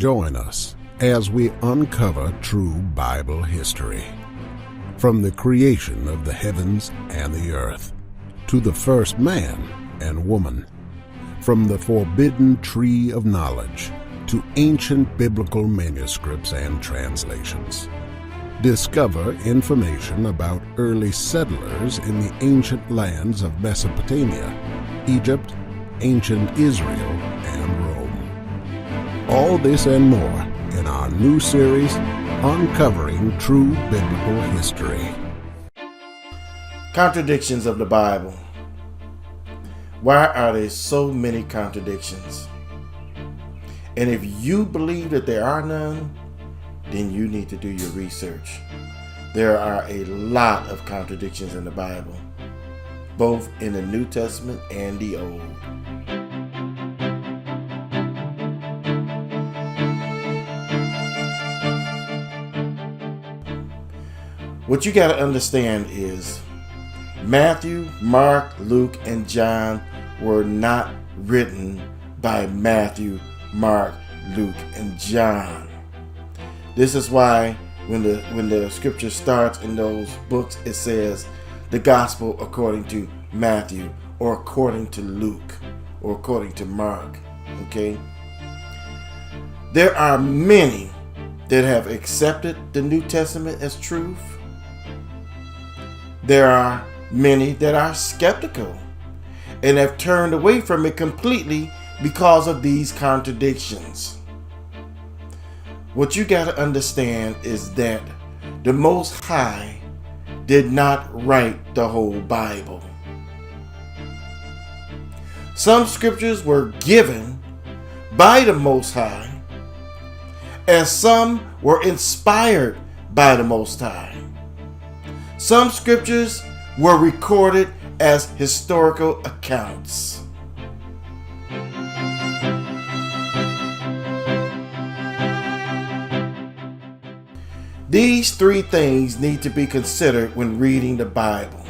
Join us as we uncover true Bible history. From the creation of the heavens and the earth, to the first man and woman, from the forbidden tree of knowledge to ancient biblical manuscripts and translations. Discover information about early settlers in the ancient lands of Mesopotamia, Egypt, ancient Israel, and Rome. All this and more in our new series, Uncovering True Biblical History. Contradictions of the Bible. Why are there so many contradictions? And if you believe that there are none, then you need to do your research. There are a lot of contradictions in the Bible, both in the New Testament and the Old. What you got to understand is Matthew, Mark, Luke, and John were not written by Matthew, Mark, Luke, and John. This is why when the scripture starts in those books, it says the gospel according to Matthew, or according to Luke, or according to Mark. Okay? There are many that have accepted the New Testament as truth. There are many that are skeptical and have turned away from it completely because of these contradictions. What you got to understand is that the Most High did not write the whole Bible. Some scriptures were given by the Most High, and some were inspired by the Most High. Some scriptures were recorded as historical accounts. These three things need to be considered when reading the Bible.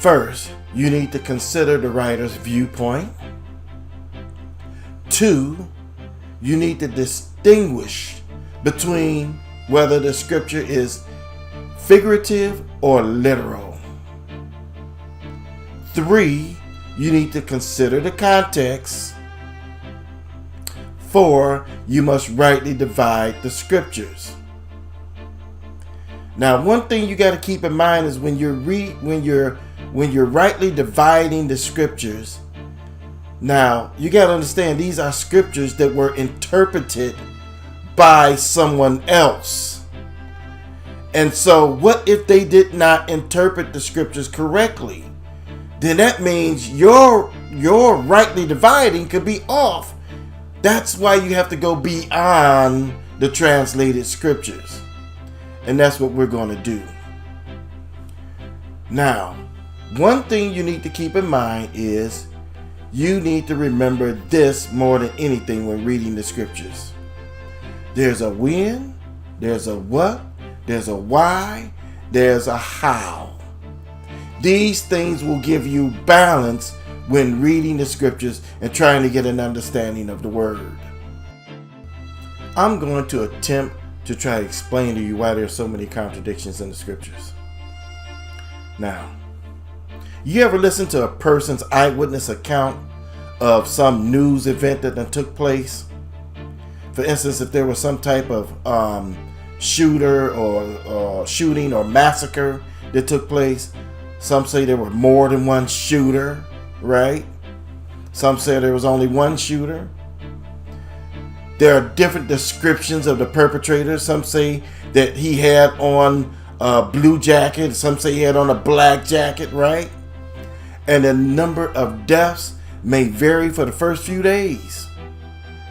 First, you need to consider the writer's viewpoint. 2, you need to distinguish between whether the scripture is figurative or literal. 3, you need to consider the context. 4, you must rightly divide the scriptures. Now, one thing you got to keep in mind is when you're rightly dividing the scriptures. Now, you got to understand these are scriptures that were interpreted by someone else. And so, what if they did not interpret the scriptures correctly? Then that means your rightly dividing could be off. That's why you have to go beyond the translated scriptures. And that's what we're going to do. Now, one thing you need to keep in mind is you need to remember this more than anything when reading the scriptures. There's a when, there's a what, there's a why, there's a how. These things will give you balance when reading the scriptures and trying to get an understanding of the word. I'm going to attempt to try to explain to you why there's so many contradictions in the scriptures. Now, you ever listen to a person's eyewitness account of some news event that took place? For instance, if there was some type of shooter or shooting or massacre that took place, some say there were more than one shooter, right? Some say there was only one shooter. There are different descriptions of the perpetrator. Some say that he had on a blue jacket. Some say he had on a black jacket, right? And the number of deaths may vary for the first few days.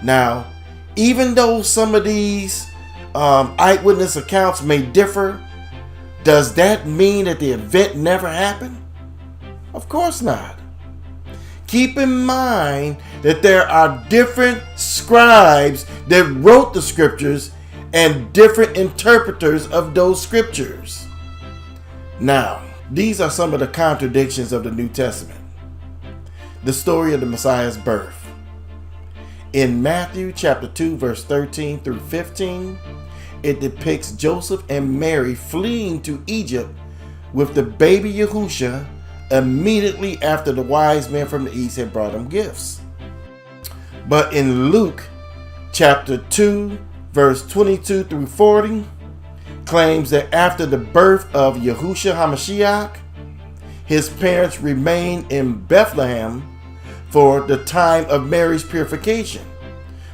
Now, even though some of these eyewitness accounts may differ, does that mean that the event never happened? Of course not. Keep in mind that there are different scribes that wrote the scriptures and different interpreters of those scriptures. Now, these are some of the contradictions of the New Testament. The story of the Messiah's birth. In Matthew chapter 2, verse 13 through 15, it depicts Joseph and Mary fleeing to Egypt with the baby Yahusha immediately after the wise men from the east had brought them gifts. But in Luke chapter 2, verse 22 through 40, claims that after the birth of Yahusha Ha Mashiac, his parents remained in Bethlehem for the time of Mary's purification,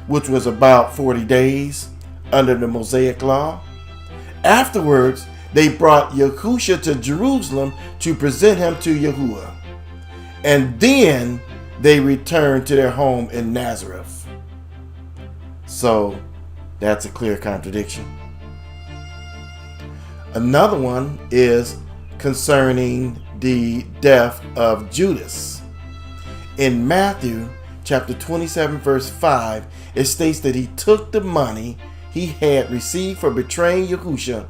which was about 40 days under the Mosaic law. Afterwards, they brought Yahusha to Jerusalem to present him to Yahuwah. And then they returned to their home in Nazareth. So that's a clear contradiction. Another one is concerning the death of Judas. In Matthew chapter 27, verse 5, it states that he took the money he had received for betraying Yahusha.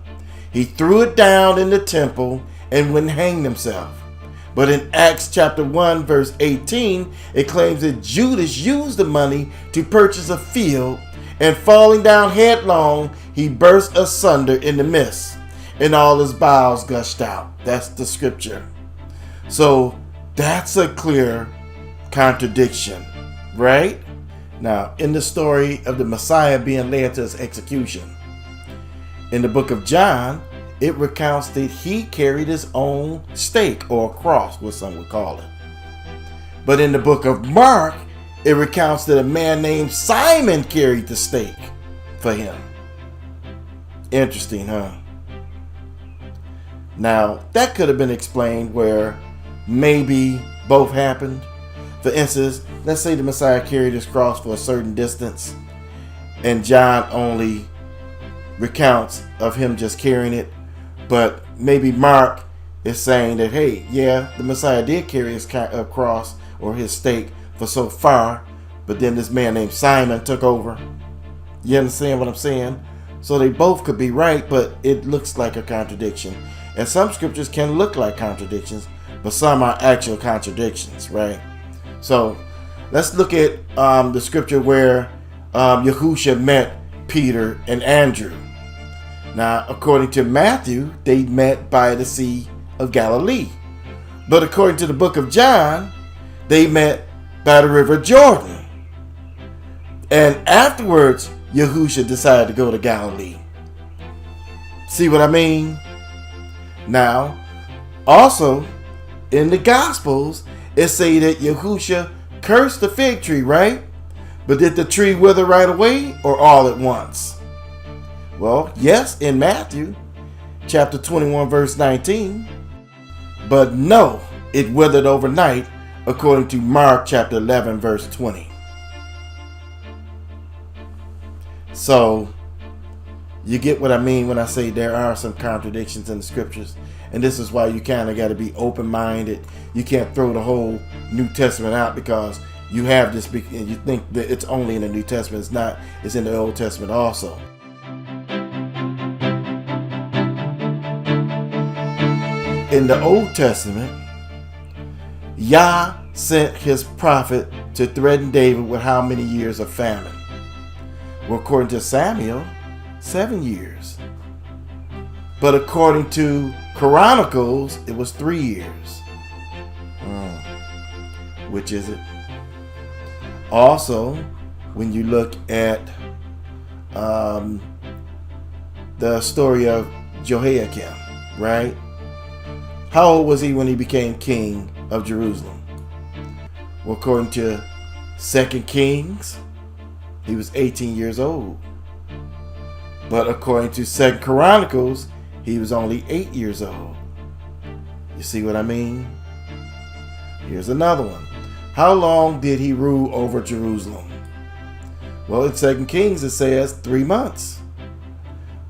He threw it down in the temple and went and hanged himself. But in Acts chapter 1, verse 18, it claims that Judas used the money to purchase a field, and falling down headlong, he burst asunder in the midst, and all his bowels gushed out. That's the scripture. So that's a clear contradiction, right? Now, in the story of the Messiah being led to his execution, in the book of John, it recounts that he carried his own stake, or cross, what some would call it. But in the book of Mark, it recounts that a man named Simon carried the stake for him. Interesting, huh? Now, that could have been explained where maybe both happened. For instance, let's say the Messiah carried his cross for a certain distance, and John only recounts of him just carrying it. But maybe Mark is saying that, hey, yeah, the Messiah did carry his cross or his stake for so far, but then this man named Simon took over. You understand what I'm saying? So they both could be right, but it looks like a contradiction. And some scriptures can look like contradictions, but some are actual contradictions, right? So let's look at the scripture where Yahusha met Peter and Andrew. Now, according to Matthew, they met by the Sea of Galilee. But according to the book of John, they met by the river Jordan. And afterwards, Yahusha decided to go to Galilee. See what I mean? Now, also, in the Gospels, it say that Yahusha cursed the fig tree, right? But did the tree wither right away or all at once? Well, yes, in Matthew chapter 21, verse 19. But no, it withered overnight, according to Mark chapter 11, verse 20. So, you get what I mean when I say there are some contradictions in the scriptures. And this is why you kind of got to be open-minded. You can't throw the whole New Testament out because you have this, and you think that it's only in the New Testament. It's not. It's in the Old Testament also. In the Old Testament, Yah sent his prophet to threaten David with how many years of famine? Well, according to Samuel, 7 years. But according to Chronicles, it was 3 years. Which is it? Also, when you look at the story of Jehoiakim, right? How old was he when he became king of Jerusalem? Well, according to 2 Kings, he was 18 years old. But according to 2 Chronicles, he was only 8 years old. You see what I mean? Here's another one. How long did he rule over Jerusalem? Well, in 2 Kings, it says 3 months.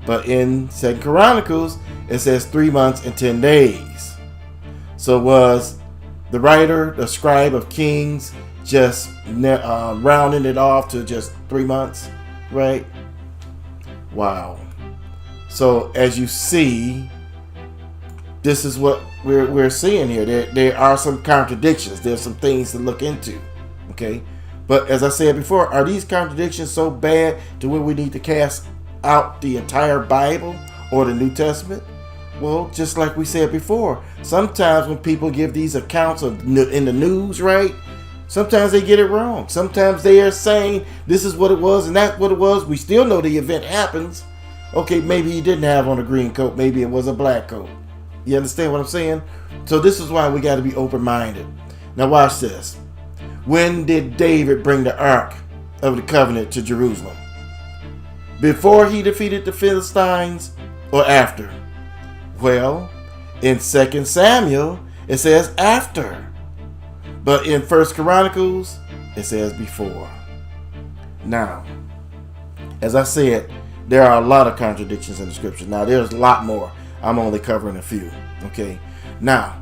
But in 2 Chronicles, it says 3 months and 10 days. So was the writer, the scribe of Kings, just rounding it off to just 3 months, right? Wow. So as you see, this is what we're seeing here. There are some contradictions. There's some things to look into, okay? But as I said before, are these contradictions so bad to where we need to cast out the entire Bible or the New Testament? Well, just like we said before, sometimes when people give these accounts in the news, right? Sometimes they get it wrong. Sometimes they are saying this is what it was and that's what it was. We still know the event happens. Okay, maybe he didn't have on a green coat. Maybe it was a black coat. You understand what I'm saying? So this is why we got to be open-minded. Now watch this. When did David bring the Ark of the Covenant to Jerusalem? Before he defeated the Philistines or after? Well, in 2 Samuel, it says after. But in 1 Chronicles, it says before. Now, as I said, there are a lot of contradictions in the scriptures. Now, there's a lot more. I'm only covering a few. Okay. Now,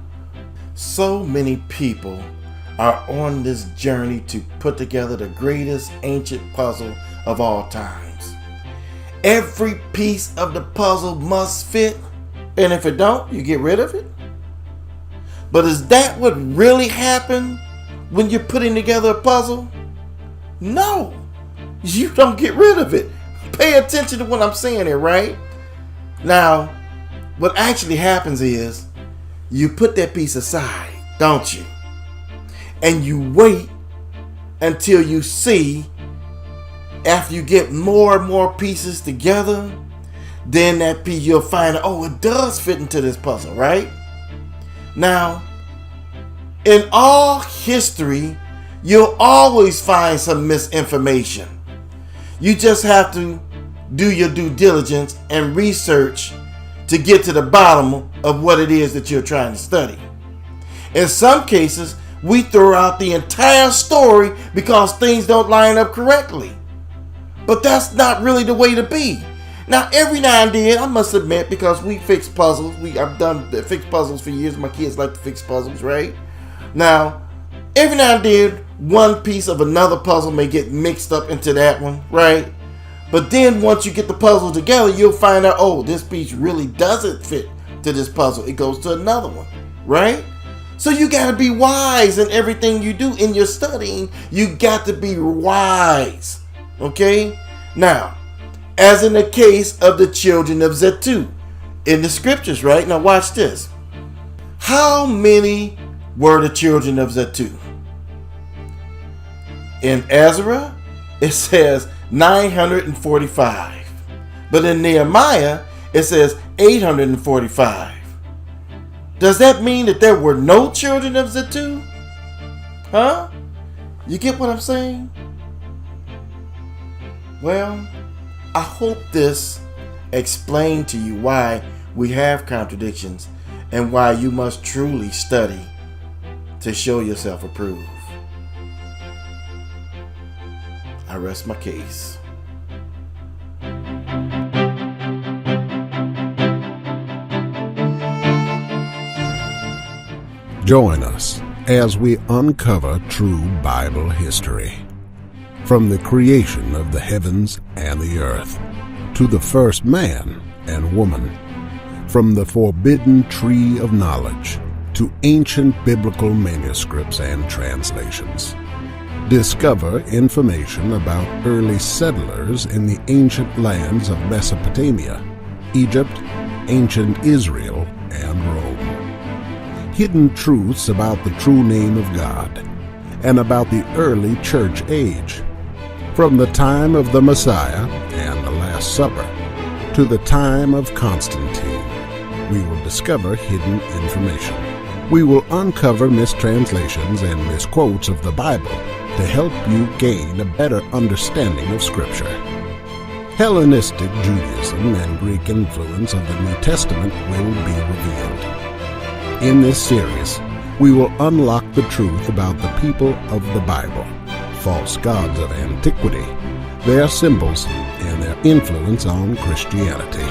so many people are on this journey to put together the greatest ancient puzzle of all times. Every piece of the puzzle must fit, and if it don't, you get rid of it. But is that what really happened when you're putting together a puzzle? No, you don't get rid of it. Pay attention to what I'm saying here, right? Now, what actually happens is you put that piece aside, don't you? And you wait until you see, after you get more and more pieces together, then that piece you'll find, oh, it does fit into this puzzle, right? Now, in all history, you'll always find some misinformation. You just have to do your due diligence and research to get to the bottom of what it is that you're trying to study. In some cases, we throw out the entire story because things don't line up correctly. But that's not really the way to be. Now, every now and then, I must admit, because we fix puzzles, I've done fixed puzzles for years. My kids like to fix puzzles, right? Now, every now and then, one piece of another puzzle may get mixed up into that one, right? But then once you get the puzzle together, you'll find out, oh, this piece really doesn't fit to this puzzle. It goes to another one, right? So you got to be wise in everything you do in your studying. You got to be wise, okay? Now, as in the case of the children of Statutes in the scriptures, right? Now watch this. How many were the children of Statutes? In Ezra, it says 945. But in Nehemiah, it says 845. Does that mean that there were no children of Statutes? Huh? You get what I'm saying? Well, I hope this explained to you why we have contradictions and why you must truly study to show yourself approved. I rest my case. Join us as we uncover true Bible history. From the creation of the heavens and the earth, to the first man and woman, from the forbidden tree of knowledge, to ancient biblical manuscripts and translations. Discover information about early settlers in the ancient lands of Mesopotamia, Egypt, ancient Israel, and Rome. Hidden truths about the true name of God and about the early church age. From the time of the Messiah and the Last Supper to the time of Constantine, we will discover hidden information. We will uncover mistranslations and misquotes of the Bible to help you gain a better understanding of Scripture. Hellenistic Judaism and Greek influence of the New Testament will be revealed. In this series, we will unlock the truth about the people of the Bible, false gods of antiquity, their symbols, and their influence on Christianity.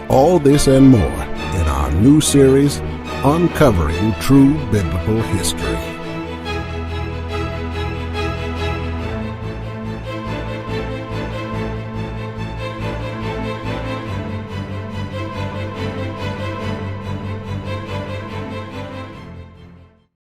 All this and more in our new series, Uncovering True Biblical History.